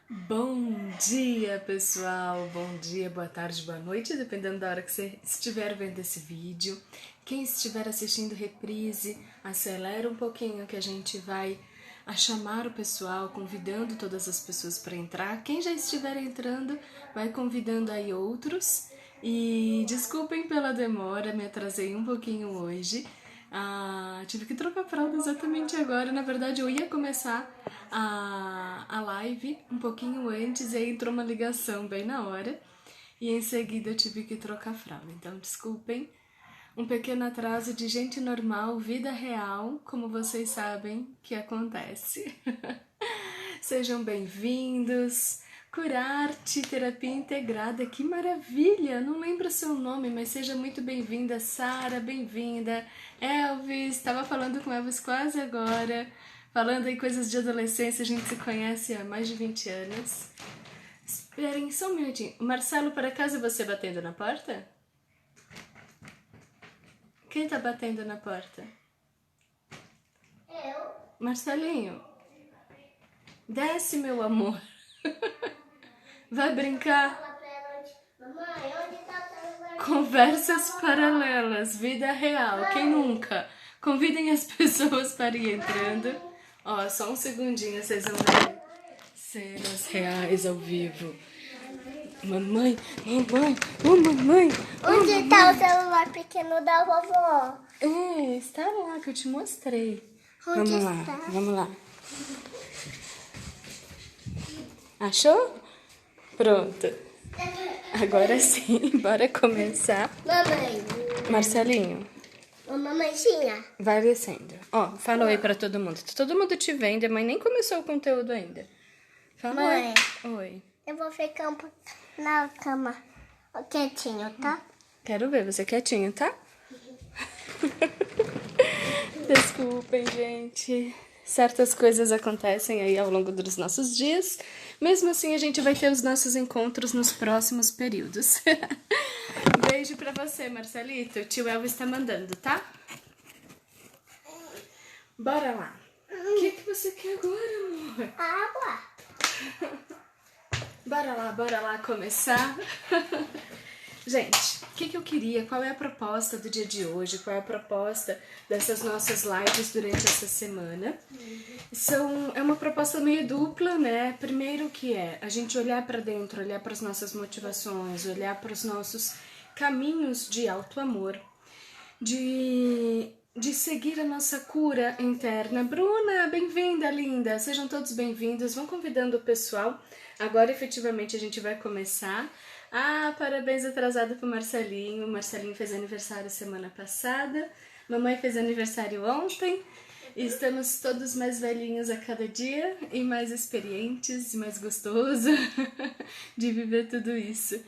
Bom dia, pessoal! Bom dia, boa tarde, boa noite, dependendo da hora que você estiver vendo esse vídeo. Quem estiver assistindo reprise, acelera um pouquinho que a gente vai chamar o pessoal, convidando todas as pessoas para entrar. Quem já estiver entrando, vai convidando aí outros. E desculpem pela demora, me atrasei um pouquinho hoje. Tive que trocar fralda exatamente agora. Na verdade, eu ia começar a live um pouquinho antes e aí entrou uma ligação bem na hora. E em seguida eu tive que trocar fralda. Então, desculpem. Um pequeno atraso de gente normal, vida real, como vocês sabem que acontece. Sejam bem-vindos. Curarte, terapia integrada, que maravilha! Não lembro seu nome, mas seja muito bem-vinda, Sara, bem-vinda. Elvis, estava falando com Elvis quase agora, falando em coisas de adolescência, a gente se conhece há mais de 20 anos. Esperem só um minutinho. Marcelo, por acaso você batendo na porta? Quem tá batendo na porta? Eu. Marcelinho, desce, meu amor. Vai brincar? Fala pra ela onde. Mamãe, onde tá o celular? Conversas paralelas, vida real, quem nunca? Convidem as pessoas para ir entrando. Ó, só um segundinho, vocês vão ver cenas reais ao vivo. Mamãe, mamãe, oh mamãe. Onde tá o celular pequeno da vovó? Está lá que eu te mostrei. Onde Vamos lá, está? vamos lá. Achou? Pronto. Agora sim, bora começar. Mamãe. Marcelinho, Mamãezinha. vai descendo. Ó, fala oi pra todo mundo. Todo mundo te vendo, a mãe nem começou o conteúdo ainda. Fala Mãe. oi. Oi. Eu vou ficar na cama quietinho, tá? Quero ver você quietinho, tá? Desculpem, gente. Certas coisas acontecem aí ao longo dos nossos dias. Mesmo assim, a gente vai ter os nossos encontros nos próximos períodos. Beijo pra você, Marcelito. O tio Elvis tá mandando, tá? Bora lá. O que você quer agora, amor? Água. Bora lá começar. Gente, o que eu queria? Qual é a proposta do dia de hoje? Qual é a proposta dessas nossas lives durante essa semana? É uma proposta meio dupla, né? Primeiro que é a gente olhar para dentro, olhar para as nossas motivações, olhar para os nossos caminhos de auto-amor, de seguir a nossa cura interna. Bruna, bem-vinda, linda! Sejam todos bem-vindos. Vão convidando o pessoal. Agora, efetivamente, a gente vai começar. Parabéns atrasado pro Marcelinho. O Marcelinho fez aniversário semana passada. Mamãe fez aniversário ontem. E estamos todos mais velhinhos a cada dia e mais experientes e mais gostoso de viver tudo isso.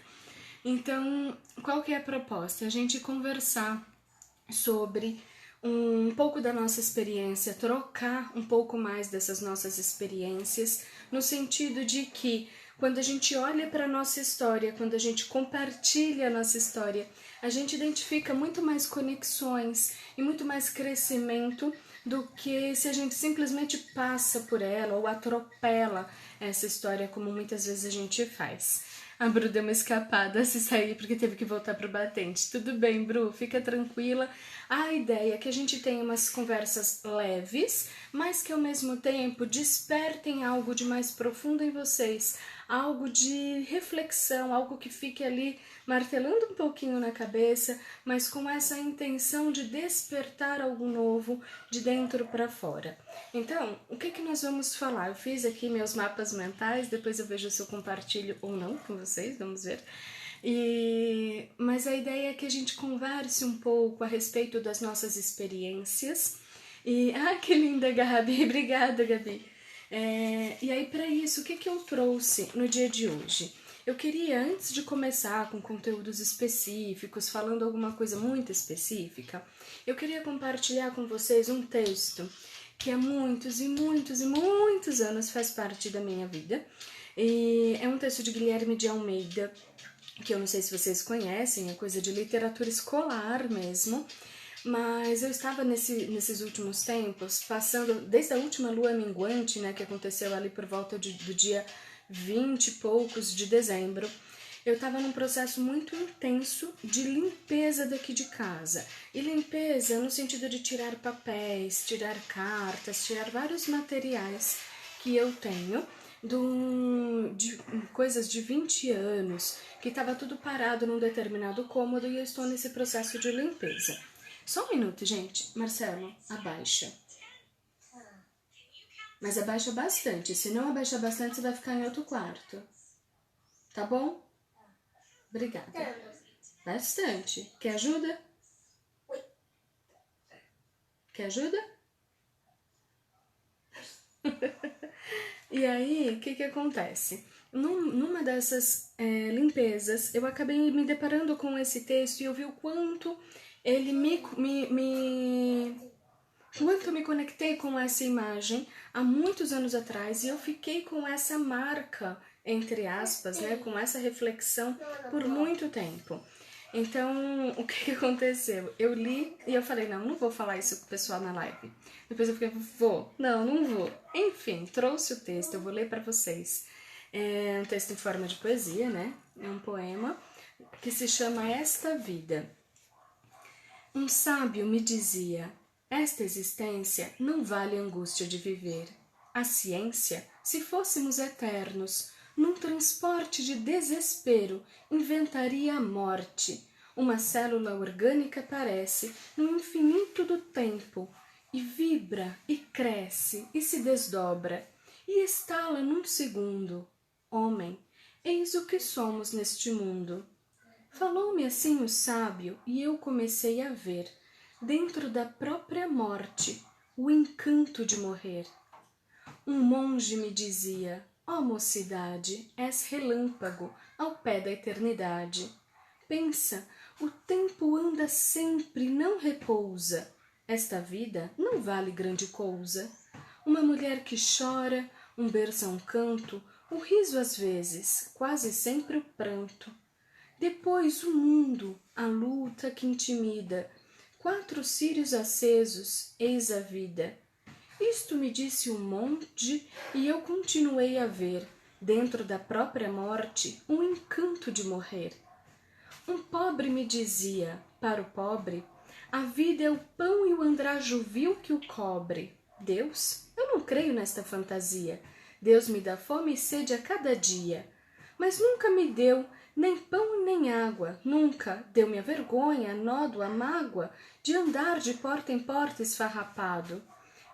Então, qual que é a proposta? A gente conversar sobre um pouco da nossa experiência, trocar um pouco mais dessas nossas experiências, no sentido de que quando a gente olha para a nossa história, quando a gente compartilha a nossa história, a gente identifica muito mais conexões e muito mais crescimento do que se a gente simplesmente passa por ela ou atropela essa história como muitas vezes a gente faz. A Bru deu uma escapada se sair porque teve que voltar pro batente. Tudo bem, Bru, fica tranquila. A ideia é que a gente tenha umas conversas leves, mas que ao mesmo tempo despertem algo de mais profundo em vocês, algo de reflexão, algo que fique ali martelando um pouquinho na cabeça, mas com essa intenção de despertar algo novo de dentro para fora. Então, o que nós vamos falar? Eu fiz aqui meus mapas mentais, depois eu vejo se eu compartilho ou não com vocês, vamos ver. Mas a ideia é que a gente converse um pouco a respeito das nossas experiências. Que linda, Gabi! Obrigada, Gabi! E aí, para isso, o que eu trouxe no dia de hoje? Eu queria, antes de começar com conteúdos específicos, falando alguma coisa muito específica, eu queria compartilhar com vocês um texto que há muitos e muitos e muitos anos faz parte da minha vida. E é um texto de Guilherme de Almeida, que eu não sei se vocês conhecem, é coisa de literatura escolar mesmo, mas eu estava nesses últimos tempos, passando desde a última lua minguante, né, que aconteceu ali por volta do dia 20 e poucos de dezembro, eu estava num processo muito intenso de limpeza daqui de casa. E limpeza no sentido de tirar papéis, tirar cartas, tirar vários materiais que eu tenho de coisas de 20 anos, que estava tudo parado num determinado cômodo e eu estou nesse processo de limpeza. Só um minuto, gente. Marcelo, abaixa. Mas abaixa bastante. Se não abaixar bastante, você vai ficar em outro quarto. Tá bom? Obrigada. Bastante. Quer ajuda? Quer ajuda? E aí, o que acontece? Numa dessas limpezas, eu acabei me deparando com esse texto e eu vi o quanto ele quanto eu me conectei com essa imagem há muitos anos atrás e eu fiquei com essa marca, entre aspas, né, com essa reflexão por muito tempo. Então, o que aconteceu? Eu li e eu falei, não vou falar isso com o pessoal na live. Depois eu fiquei, não vou. Enfim, trouxe o texto, eu vou ler para vocês. É um texto em forma de poesia, né? É um poema que se chama Esta Vida. Um sábio me dizia, esta existência não vale a angústia de viver. A ciência, se fôssemos eternos, num transporte de desespero, inventaria a morte. Uma célula orgânica aparece no infinito do tempo, e vibra, e cresce, e se desdobra, e estala num segundo. Homem, eis o que somos neste mundo. Falou-me assim o sábio, e eu comecei a ver, dentro da própria morte, o encanto de morrer. Um monge me dizia, ó mocidade, és relâmpago ao pé da eternidade. Pensa, o tempo anda sempre, não repousa. Esta vida não vale grande cousa. Uma mulher que chora, um berço a um canto, o riso às vezes, quase sempre o pranto. Depois o mundo, a luta que intimida, 4 círios acesos, eis a vida. Isto me disse um monge e eu continuei a ver, dentro da própria morte, um encanto de morrer. Um pobre me dizia, para o pobre, a vida é o pão e o andrajo vil que o cobre. Deus? Eu não creio nesta fantasia. Deus me dá fome e sede a cada dia. Mas nunca me deu nem pão nem água, nunca deu-me a vergonha, a nódoa, a mágoa de andar de porta em porta esfarrapado.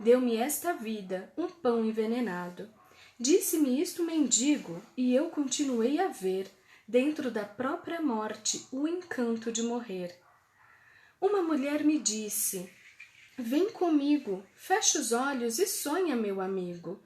Deu-me esta vida, um pão envenenado. Disse-me isto o mendigo, e eu continuei a ver, dentro da própria morte, o encanto de morrer. Uma mulher me disse, vem comigo, fecha os olhos e sonha, meu amigo.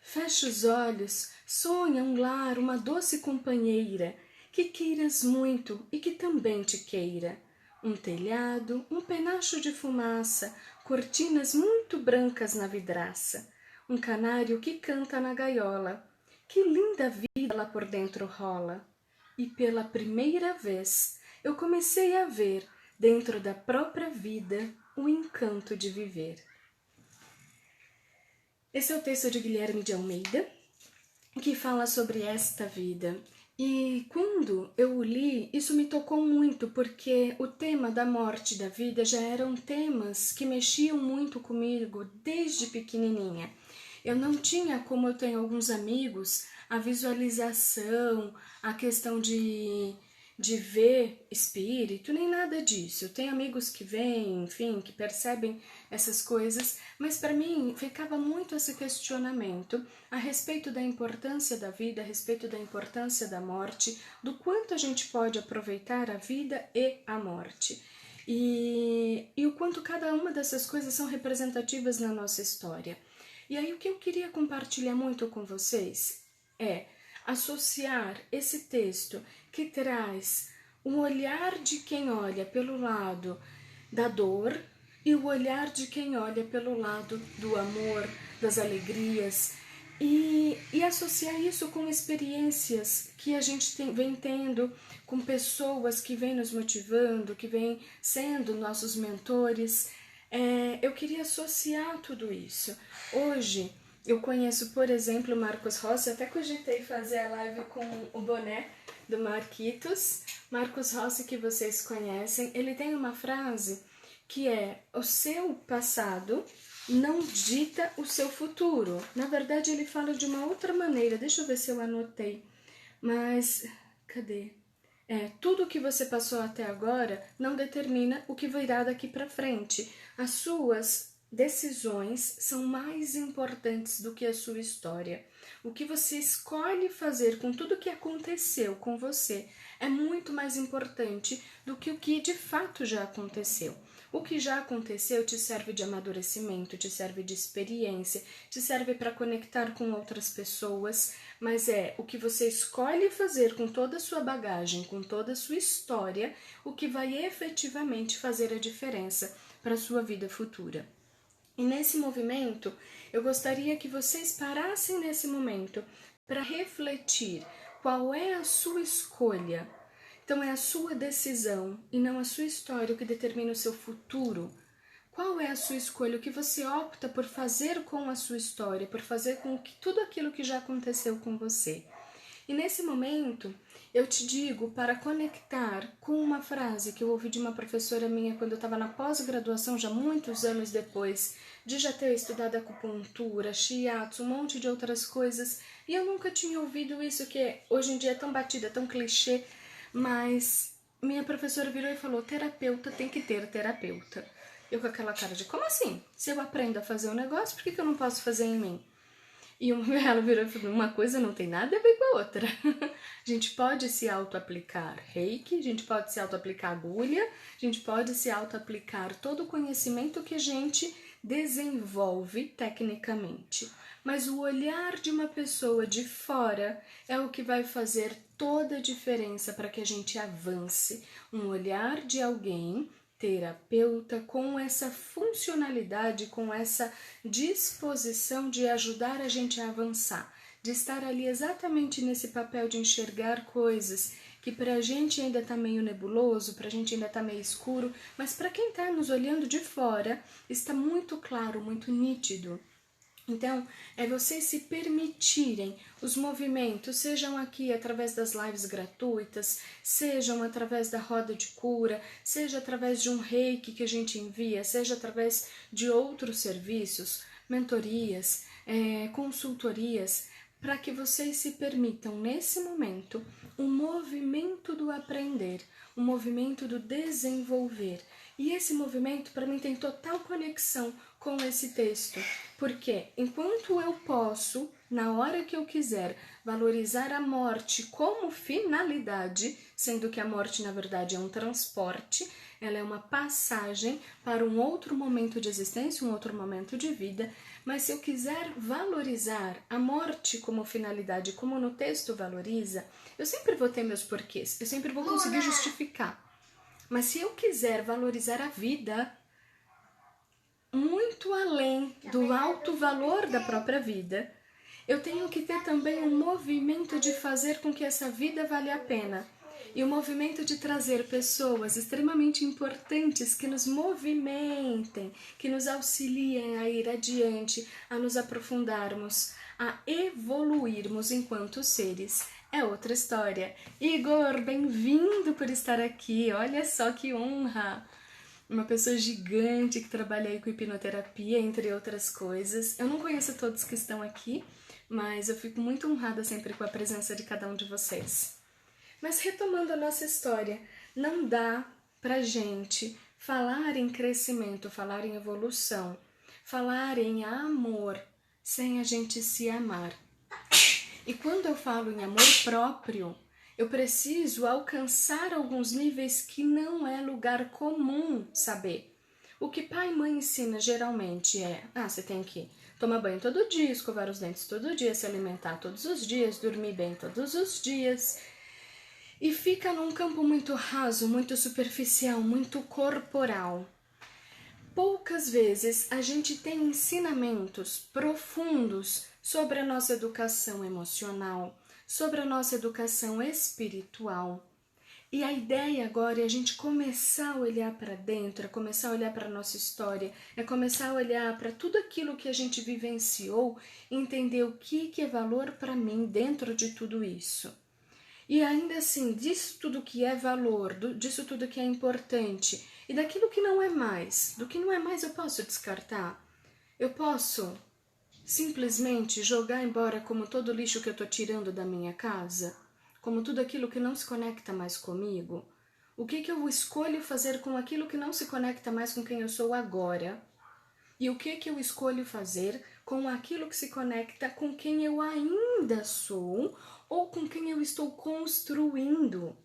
Fecha os olhos, sonha um lar, uma doce companheira, que queiras muito e que também te queira. Um telhado, um penacho de fumaça, cortinas muito brancas na vidraça, um canário que canta na gaiola. Que linda vida lá por dentro rola! E pela primeira vez eu comecei a ver, dentro da própria vida, o encanto de viver. Esse é o texto de Guilherme de Almeida, que fala sobre esta vida. E quando eu o li, isso me tocou muito, porque o tema da morte e da vida já eram temas que mexiam muito comigo desde pequenininha. Eu não tinha, como eu tenho alguns amigos, a visualização, a questão de ver espírito, nem nada disso. Eu tenho amigos que veem, enfim, que percebem essas coisas, mas para mim ficava muito esse questionamento a respeito da importância da vida, a respeito da importância da morte, do quanto a gente pode aproveitar a vida e a morte. E o quanto cada uma dessas coisas são representativas na nossa história. E aí o que eu queria compartilhar muito com vocês é associar esse texto que traz um olhar de quem olha pelo lado da dor e o olhar de quem olha pelo lado do amor, das alegrias, e associar isso com experiências que a gente vem tendo com pessoas que vêm nos motivando, que vêm sendo nossos mentores. Eu queria associar tudo isso. Hoje Eu conheço, por exemplo, o Marcos Rossi, até cogitei fazer a live com o boné do Marquitos. Marcos Rossi, que vocês conhecem, ele tem uma frase que é: o seu passado não dita o seu futuro. Na verdade, ele fala de uma outra maneira, deixa eu ver se eu anotei, mas cadê? Tudo que você passou até agora não determina o que virá daqui para frente. As suas decisões são mais importantes do que a sua história. O que você escolhe fazer com tudo que aconteceu com você é muito mais importante do que o que de fato já aconteceu. O que já aconteceu te serve de amadurecimento, te serve de experiência, te serve para conectar com outras pessoas, mas é o que você escolhe fazer com toda a sua bagagem, com toda a sua história, o que vai efetivamente fazer a diferença para a sua vida futura. E nesse movimento, eu gostaria que vocês parassem nesse momento para refletir qual é a sua escolha. Então é a sua decisão e não a sua história o que determina o seu futuro. Qual é a sua escolha? O que você opta por fazer com a sua história, por fazer com tudo aquilo que já aconteceu com você? E nesse momento, eu te digo para conectar com uma frase que eu ouvi de uma professora minha quando eu estava na pós-graduação, já muitos anos depois de já ter estudado acupuntura, shiatsu, um monte de outras coisas, e eu nunca tinha ouvido isso, que hoje em dia é tão batida, tão clichê, mas minha professora virou e falou: terapeuta tem que ter terapeuta. Eu com aquela cara de, como assim? Se eu aprendo a fazer um negócio, por que eu não posso fazer em mim? E ela virou e falou: uma coisa não tem nada a ver com a outra. A gente pode se auto-aplicar reiki, a gente pode se auto-aplicar agulha, a gente pode se auto-aplicar todo o conhecimento que a gente desenvolve tecnicamente. Mas o olhar de uma pessoa de fora é o que vai fazer toda a diferença para que a gente avance. Um olhar de alguém terapeuta com essa funcionalidade, com essa disposição de ajudar a gente a avançar, de estar ali exatamente nesse papel de enxergar coisas que pra gente ainda tá meio nebuloso, pra gente ainda tá meio escuro, mas para quem tá nos olhando de fora, está muito claro, muito nítido. Então, é vocês se permitirem os movimentos, sejam aqui através das lives gratuitas, sejam através da roda de cura, seja através de um reiki que a gente envia, seja através de outros serviços, mentorias, consultorias, para que vocês se permitam, nesse momento, um movimento do aprender, um movimento do desenvolver. E esse movimento, para mim, tem total conexão com esse texto, porque enquanto eu posso, na hora que eu quiser, valorizar a morte como finalidade, sendo que a morte, na verdade, é um transporte, ela é uma passagem para um outro momento de existência, um outro momento de vida, mas se eu quiser valorizar a morte como finalidade, como no texto valoriza, eu sempre vou ter meus porquês, eu sempre vou conseguir justificar. Mas se eu quiser valorizar a vida, muito além do alto valor da própria vida, eu tenho que ter também um movimento de fazer com que essa vida valha a pena. E o movimento de trazer pessoas extremamente importantes que nos movimentem, que nos auxiliem a ir adiante, a nos aprofundarmos, a evoluirmos enquanto seres. É outra história. Igor, bem-vindo por estar aqui. Olha só que honra! Uma pessoa gigante que trabalha aí com hipnoterapia, entre outras coisas. Eu não conheço todos que estão aqui, mas eu fico muito honrada sempre com a presença de cada um de vocês. Mas retomando a nossa história, não dá pra gente falar em crescimento, falar em evolução, falar em amor, sem a gente se amar. E quando eu falo em amor próprio, eu preciso alcançar alguns níveis que não é lugar comum saber. O que pai e mãe ensina geralmente é: você tem que tomar banho todo dia, escovar os dentes todo dia, se alimentar todos os dias, dormir bem todos os dias. E fica num campo muito raso, muito superficial, muito corporal. Poucas vezes a gente tem ensinamentos profundos sobre a nossa educação emocional, sobre a nossa educação espiritual. E a ideia agora é a gente começar a olhar para dentro, é começar a olhar para a nossa história, é começar a olhar para tudo aquilo que a gente vivenciou e entender o que é valor para mim dentro de tudo isso. E ainda assim, disso tudo que é valor, disso tudo que é importante e daquilo que não é mais, do que não é mais eu posso descartar. Eu posso simplesmente jogar embora como todo lixo que eu estou tirando da minha casa, como tudo aquilo que não se conecta mais comigo. O que eu escolho fazer com aquilo que não se conecta mais com quem eu sou agora? E o que eu escolho fazer com aquilo que se conecta com quem eu ainda sou ou com quem eu estou construindo?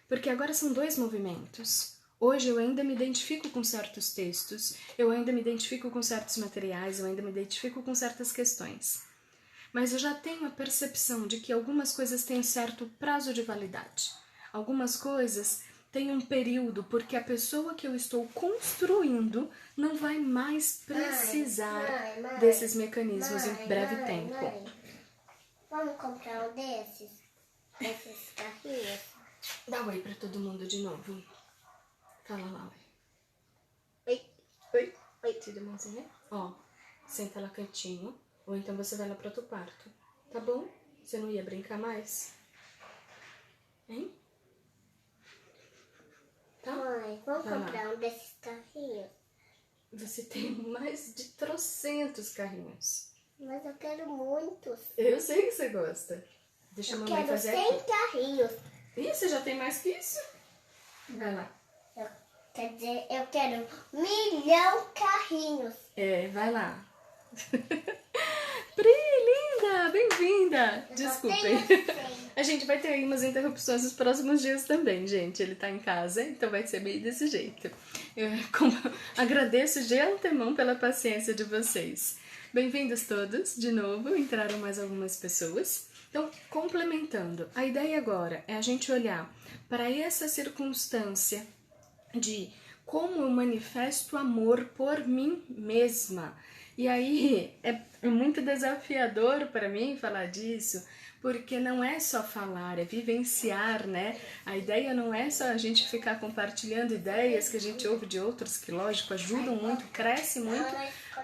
Porque agora são dois movimentos. Hoje eu ainda me identifico com certos textos, eu ainda me identifico com certos materiais, eu ainda me identifico com certas questões. Mas eu já tenho a percepção de que algumas coisas têm certo prazo de validade. Algumas coisas têm um período, porque a pessoa que eu estou construindo não vai mais precisar desses mecanismos em breve tempo. Vamos comprar um desses carrinhos? Dá oi pra todo mundo de novo. Fala lá, oi. Oi. Oi. Oi. Tira a mãozinha. Ó, senta lá cantinho. Ou então você vai lá pro outro quarto. Tá bom? Você não ia brincar mais? Hein? Tá? Mãe, vamos comprar um desses carrinhos? Você tem mais de trocentos carrinhos. Mas eu quero muitos. Eu sei que você gosta. Deixa a mamãe fazer aqui. Eu quero 100 carrinhos. Ih, você já tem mais que isso? Vai lá. Quer dizer, eu quero 1.000.000 carrinhos. É, vai lá. Pri, linda, bem-vinda. Desculpem. A gente vai ter aí umas interrupções nos próximos dias também, gente. Ele tá em casa, então vai ser meio desse jeito. Eu agradeço de antemão pela paciência de vocês. Bem-vindos todos, de novo. Entraram mais algumas pessoas. Então, complementando, a ideia agora é a gente olhar para essa circunstância de como eu manifesto amor por mim mesma. E aí é muito desafiador para mim falar disso, porque não é só falar, é vivenciar, né? A ideia não é só a gente ficar compartilhando ideias que a gente ouve de outros, que lógico ajudam muito, cresce muito,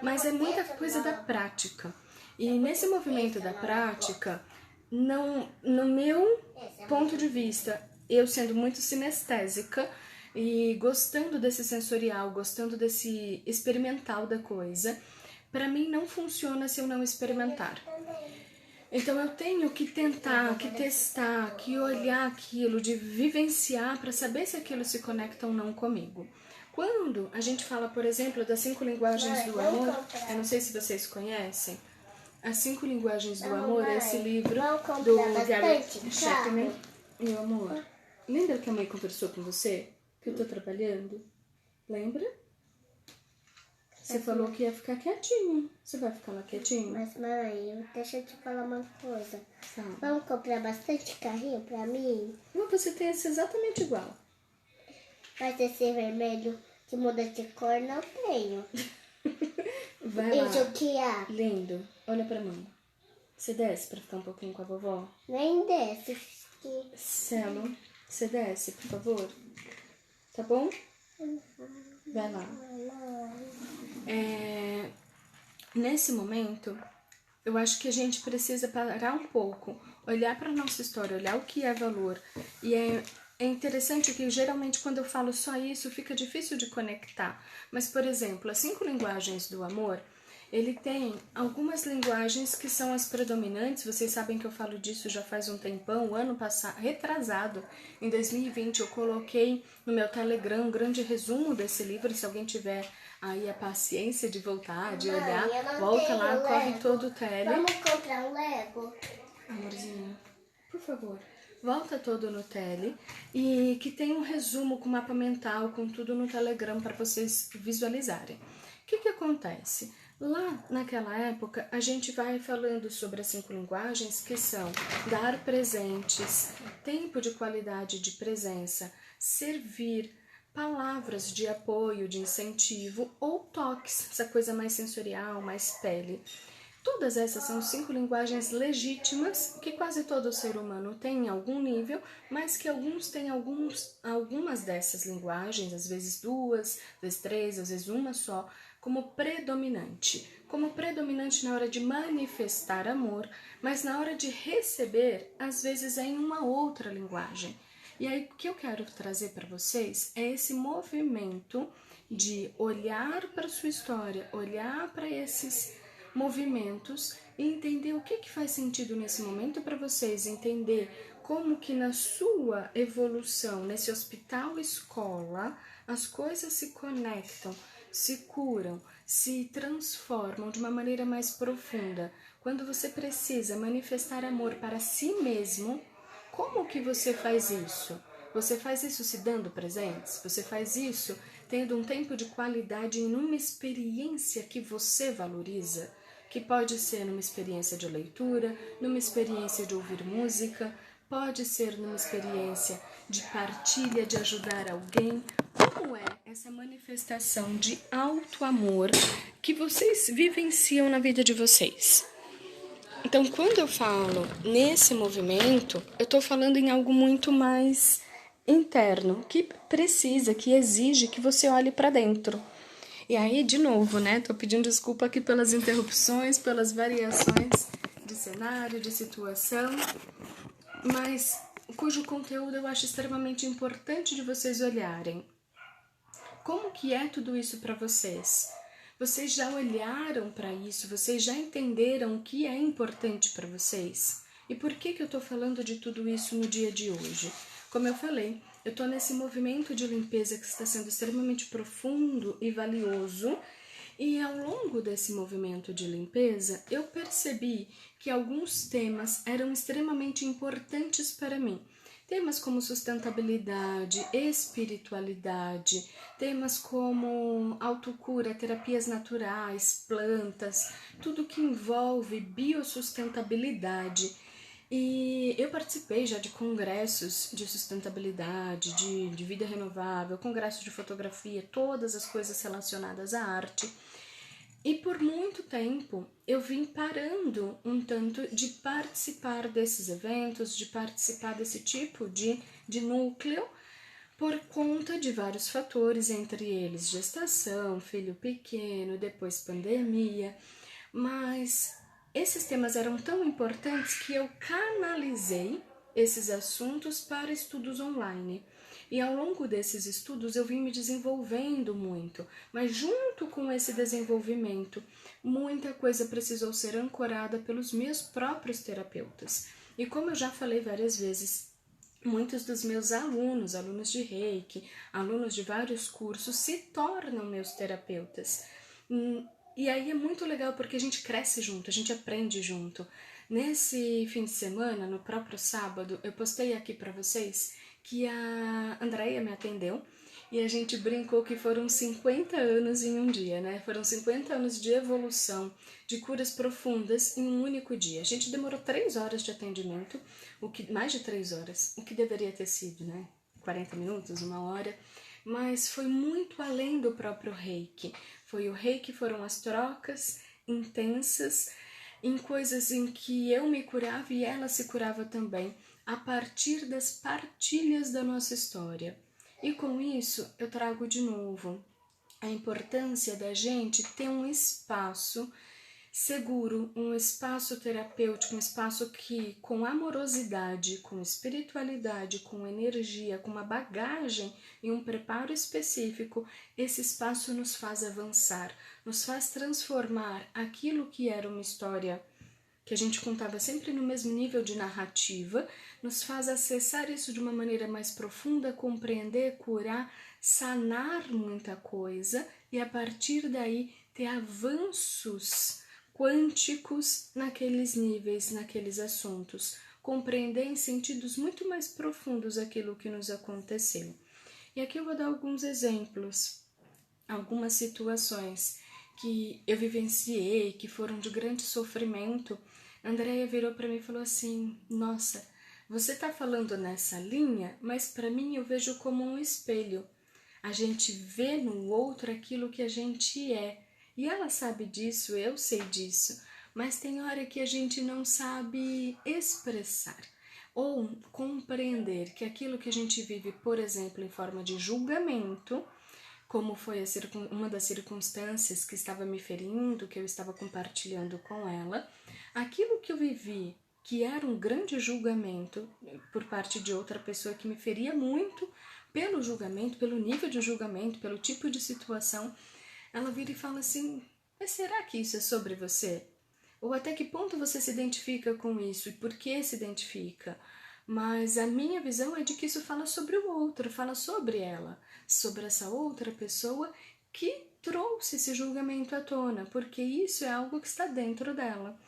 mas é muita coisa da prática. E nesse movimento da prática, não, no meu ponto de vista, eu sendo muito sinestésica e gostando desse sensorial, gostando desse experimental da coisa, para mim não funciona se eu não experimentar. Então eu tenho que tentar, que testar, que olhar aquilo, de vivenciar para saber se aquilo se conecta ou não comigo. Quando a gente fala, por exemplo, das 5 linguagens do amor, eu não sei se vocês conhecem, As 5 linguagens do amor é esse livro do Gary Chapman. Meu amor, lembra que a mãe conversou com você? Que eu tô trabalhando? Lembra? Você falou que ia ficar quietinho. Você vai ficar lá quietinho? Mas, mãe, deixa eu te falar uma coisa. Tá. Vamos comprar bastante carrinho pra mim? Não, você tem esse exatamente igual. Mas esse vermelho que muda de cor não tenho. Vai lá. Isso que é. Lindo. Olha pra mim. Você desce pra ficar um pouquinho com a vovó? Nem desce. Celo, você desce, por favor? Tá bom? Vai lá. Nesse momento, eu acho que a gente precisa parar um pouco, olhar para nossa história, olhar o que é valor. E é interessante que geralmente quando eu falo só isso fica difícil de conectar. Mas, por exemplo, as 5 linguagens do amor, ele tem algumas linguagens que são as predominantes. Vocês sabem que eu falo disso já faz um tempão. O ano passado, retrasado, em 2020, eu coloquei no meu Telegram um grande resumo desse livro. Se alguém tiver aí a paciência de voltar, de olhar, volta lá, corre todo o tele. Vamos comprar um Lego? Amorzinho, por favor, volta todo no tele e que tem um resumo com mapa mental, com tudo no Telegram para vocês visualizarem. O que acontece? Lá naquela época a gente vai falando sobre as 5 linguagens, que são dar presentes, tempo de qualidade de presença, servir, palavras de apoio, de incentivo ou toques, essa coisa mais sensorial, mais pele. Todas essas são 5 linguagens legítimas que quase todo ser humano tem em algum nível, mas que alguns têm algumas dessas linguagens, às vezes 2, às vezes 3, às vezes uma só, como predominante. Como predominante na hora de manifestar amor, mas na hora de receber, às vezes é em uma outra linguagem. E aí o que eu quero trazer para vocês é esse movimento de olhar para sua história, olhar para esses movimentos e entender o que faz sentido nesse momento para vocês, entender como que na sua evolução, nesse hospital escola, as coisas se conectam, se curam, se transformam de uma maneira mais profunda. Quando você precisa manifestar amor para si mesmo, como que você faz isso? Você faz isso se dando presentes? Você faz isso tendo um tempo de qualidade em uma experiência que você valoriza? Que pode ser numa experiência de leitura, numa experiência de ouvir música, pode ser numa experiência de partilha, de ajudar alguém. Como é essa manifestação de alto amor que vocês vivenciam na vida de vocês? Então, quando eu falo nesse movimento, eu estou falando em algo muito mais interno, que precisa, que exige que você olhe para dentro. E aí, de novo, né? Tô pedindo desculpa aqui pelas interrupções, pelas variações de cenário, de situação, mas cujo conteúdo eu acho extremamente importante de vocês olharem. Como que é tudo isso para vocês? Vocês já olharam para isso? Vocês já entenderam o que é importante para vocês? E por que eu estou falando de tudo isso no dia de hoje? Como eu falei, eu estou nesse movimento de limpeza que está sendo extremamente profundo e valioso. E ao longo desse movimento de limpeza, eu percebi que alguns temas eram extremamente importantes para mim. Temas como sustentabilidade, espiritualidade, temas como autocura, terapias naturais, plantas, tudo que envolve biosustentabilidade. E eu participei já de congressos de sustentabilidade, de vida renovável, congressos de fotografia, todas as coisas relacionadas à arte. E por muito tempo eu vim parando um tanto de participar desses eventos, de participar desse tipo de núcleo, por conta de vários fatores, entre eles gestação, filho pequeno, depois pandemia. Mas esses temas eram tão importantes que eu canalizei esses assuntos para estudos online. E ao longo desses estudos eu vim me desenvolvendo muito, mas junto com esse desenvolvimento, muita coisa precisou ser ancorada pelos meus próprios terapeutas. E como eu já falei várias vezes, muitos dos meus alunos de Reiki, alunos de vários cursos, se tornam meus terapeutas. E aí é muito legal porque a gente cresce junto, a gente aprende junto. Nesse fim de semana, no próprio sábado, eu postei aqui para vocês que a Andreia me atendeu e a gente brincou que foram 50 anos em um dia, né? Foram 50 anos de evolução, de curas profundas em um único dia. A gente demorou 3 horas de atendimento, mais de 3 horas, o que deveria ter sido, né? 40 minutos, 1 hora, mas foi muito além do próprio Reiki. Foi o Reiki, foram as trocas intensas em coisas em que eu me curava e ela se curava também, a partir das partilhas da nossa história. E com isso eu trago de novo a importância da gente ter um espaço seguro, um espaço terapêutico, um espaço que com amorosidade, com espiritualidade, com energia, com uma bagagem e um preparo específico, esse espaço nos faz avançar, nos faz transformar aquilo que era uma história que a gente contava sempre no mesmo nível de narrativa, nos faz acessar isso de uma maneira mais profunda, compreender, curar, sanar muita coisa e a partir daí ter avanços quânticos naqueles níveis, naqueles assuntos, compreender em sentidos muito mais profundos aquilo que nos aconteceu. E aqui eu vou dar alguns exemplos, algumas situações que eu vivenciei, que foram de grande sofrimento. A Andreia virou para mim e falou assim: nossa, você tá falando nessa linha, mas para mim eu vejo como um espelho. A gente vê no outro aquilo que a gente é. E ela sabe disso, eu sei disso, mas tem hora que a gente não sabe expressar ou compreender que aquilo que a gente vive, por exemplo, em forma de julgamento, como foi uma das circunstâncias que estava me ferindo, que eu estava compartilhando com ela, aquilo que eu vivi, que era um grande julgamento por parte de outra pessoa que me feria muito pelo julgamento, pelo nível de julgamento, pelo tipo de situação, ela vira e fala assim, mas será que isso é sobre você? Ou até que ponto você se identifica com isso e por que se identifica? Mas a minha visão é de que isso fala sobre o outro, fala sobre ela, sobre essa outra pessoa que trouxe esse julgamento à tona, porque isso é algo que está dentro dela.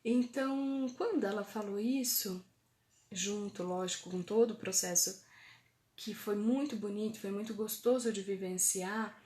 Então, quando ela falou isso, junto, lógico, com todo o processo que foi muito bonito, foi muito gostoso de vivenciar,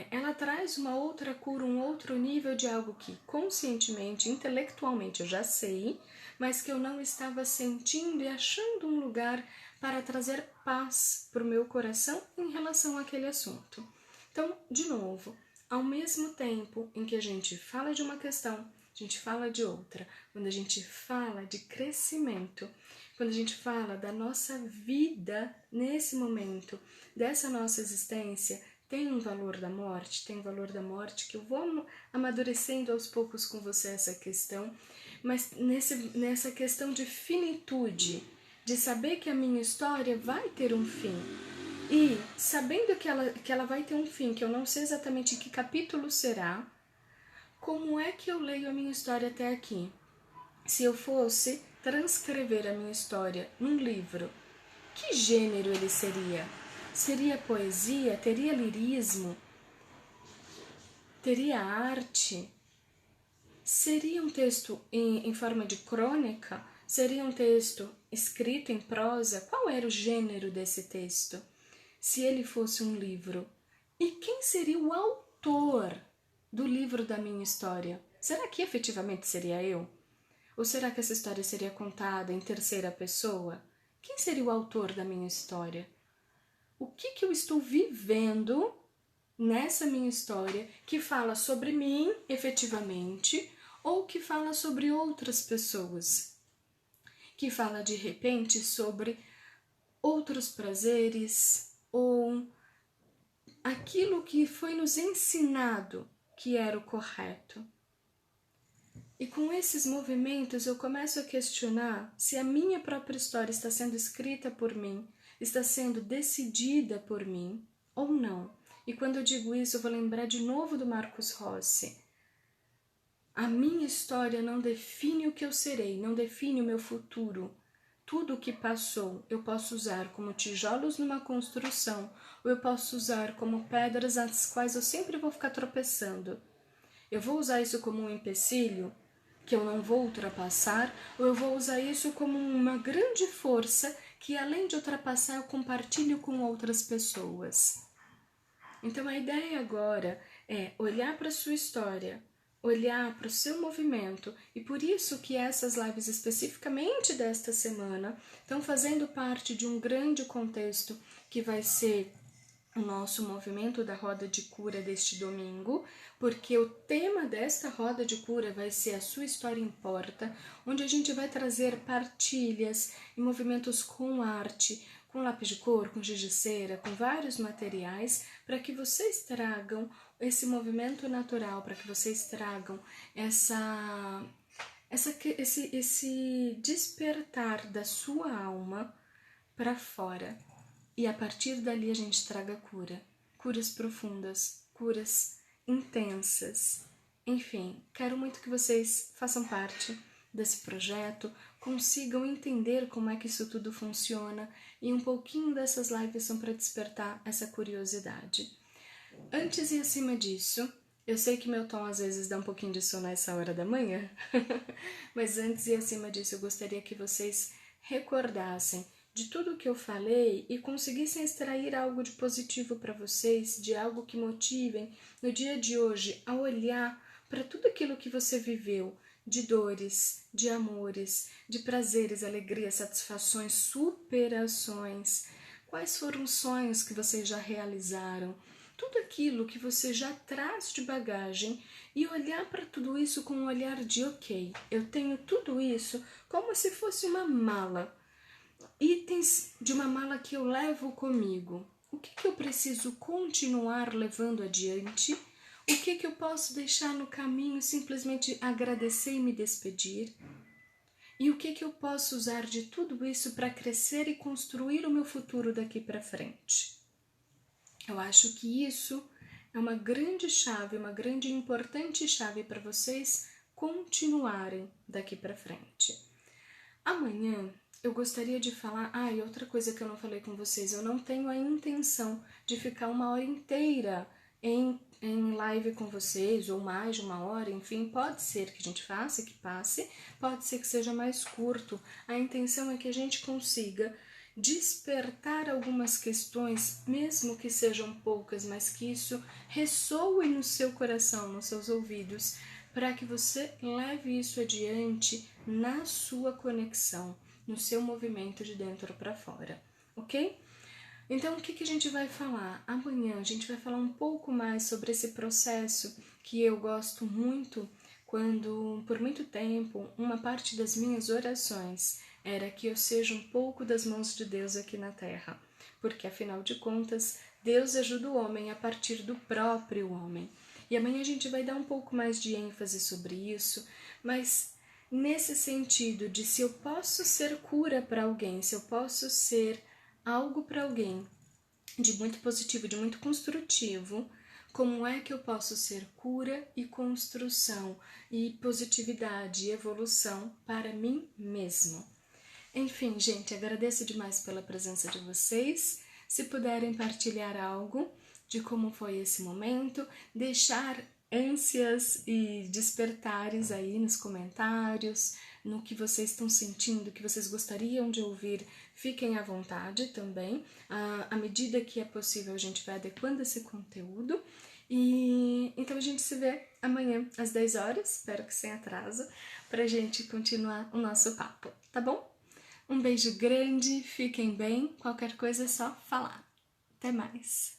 ela traz uma outra cura, um outro nível de algo que conscientemente, intelectualmente eu já sei, mas que eu não estava sentindo e achando um lugar para trazer paz para o meu coração em relação àquele assunto. Então, de novo, ao mesmo tempo em que a gente fala de uma questão, a gente fala de outra. Quando a gente fala de crescimento, quando a gente fala da nossa vida nesse momento, dessa nossa existência, tem um valor da morte, tem um valor da morte que eu vou amadurecendo aos poucos com você essa questão, mas nessa questão de finitude, de saber que a minha história vai ter um fim. E sabendo que ela vai ter um fim, que eu não sei exatamente que capítulo será, como é que eu leio a minha história até aqui? Se eu fosse transcrever a minha história num livro, que gênero ele seria? Seria poesia? Teria lirismo? Teria arte? Seria um texto em forma de crônica? Seria um texto escrito em prosa? Qual era o gênero desse texto? Se ele fosse um livro? E quem seria o autor do livro da minha história? Será que efetivamente seria eu? Ou será que essa história seria contada em terceira pessoa? Quem seria o autor da minha história? O que eu estou vivendo nessa minha história que fala sobre mim, efetivamente, ou que fala sobre outras pessoas? Que fala, de repente, sobre outros prazeres ou aquilo que foi nos ensinado que era o correto. E com esses movimentos eu começo a questionar se a minha própria história está sendo escrita por mim, está sendo decidida por mim ou não. E quando eu digo isso, eu vou lembrar de novo do Marcos Rossi. A minha história não define o que eu serei, não define o meu futuro. Tudo o que passou eu posso usar como tijolos numa construção, ou eu posso usar como pedras às quais eu sempre vou ficar tropeçando. Eu vou usar isso como um empecilho que eu não vou ultrapassar, ou eu vou usar isso como uma grande força que, além de ultrapassar, eu compartilho com outras pessoas. Então a ideia agora é olhar para a sua história, olhar para o seu movimento, e por isso que essas lives especificamente desta semana estão fazendo parte de um grande contexto que vai ser o nosso movimento da roda de cura deste domingo, porque o tema desta roda de cura vai ser A Sua História Importa, onde a gente vai trazer partilhas e movimentos com arte, com lápis de cor, com giz de cera, com vários materiais, para que vocês tragam esse movimento natural, para que vocês tragam esse despertar da sua alma para fora. E a partir dali a gente traga cura. Curas profundas, curas intensas. Enfim, quero muito que vocês façam parte desse projeto, consigam entender como é que isso tudo funciona, e um pouquinho dessas lives são para despertar essa curiosidade. Antes e acima disso, eu sei que meu tom às vezes dá um pouquinho de sono nessa hora da manhã, mas antes e acima disso eu gostaria que vocês recordassem de tudo o que eu falei e conseguissem extrair algo de positivo para vocês, de algo que motivem no dia de hoje a olhar para tudo aquilo que você viveu, de dores, de amores, de prazeres, alegrias, satisfações, superações. Quais foram os sonhos que vocês já realizaram? tudo aquilo que você já traz de bagagem e olhar para tudo isso com um olhar de ok, eu tenho tudo isso como se fosse uma mala, itens de uma mala que eu levo comigo. O que eu preciso continuar levando adiante? O que eu posso deixar no caminho, simplesmente agradecer e me despedir? E o que eu posso usar de tudo isso para crescer e construir o meu futuro daqui para frente? Eu acho que isso é uma grande chave, uma grande e importante chave para vocês continuarem daqui para frente. Amanhã eu gostaria de falar, e outra coisa que eu não falei com vocês, eu não tenho a intenção de ficar 1 hora inteira em live com vocês, ou mais de 1 hora, enfim, pode ser que a gente faça, que passe, pode ser que seja mais curto. A intenção é que a gente consiga despertar algumas questões, mesmo que sejam poucas, mas que isso ressoe no seu coração, nos seus ouvidos, para que você leve isso adiante na sua conexão, no seu movimento de dentro para fora, ok? Então, o que a gente vai falar? Amanhã a gente vai falar um pouco mais sobre esse processo que eu gosto muito, quando, por muito tempo, uma parte das minhas orações era que eu seja um pouco das mãos de Deus aqui na Terra, porque, afinal de contas, Deus ajuda o homem a partir do próprio homem. E amanhã a gente vai dar um pouco mais de ênfase sobre isso, mas nesse sentido de se eu posso ser cura para alguém, se eu posso ser algo para alguém de muito positivo, de muito construtivo, como é que eu posso ser cura e construção e positividade e evolução para mim mesmo? Enfim, gente, agradeço demais pela presença de vocês. Se puderem partilhar algo de como foi esse momento, deixar ânsias e despertares aí nos comentários, no que vocês estão sentindo, que vocês gostariam de ouvir, fiquem à vontade também. À medida que é possível, a gente vai adequando esse conteúdo. E então a gente se vê amanhã às 10 horas, espero que sem atraso, pra gente continuar o nosso papo, tá bom? Um beijo grande, fiquem bem, qualquer coisa é só falar. Até mais!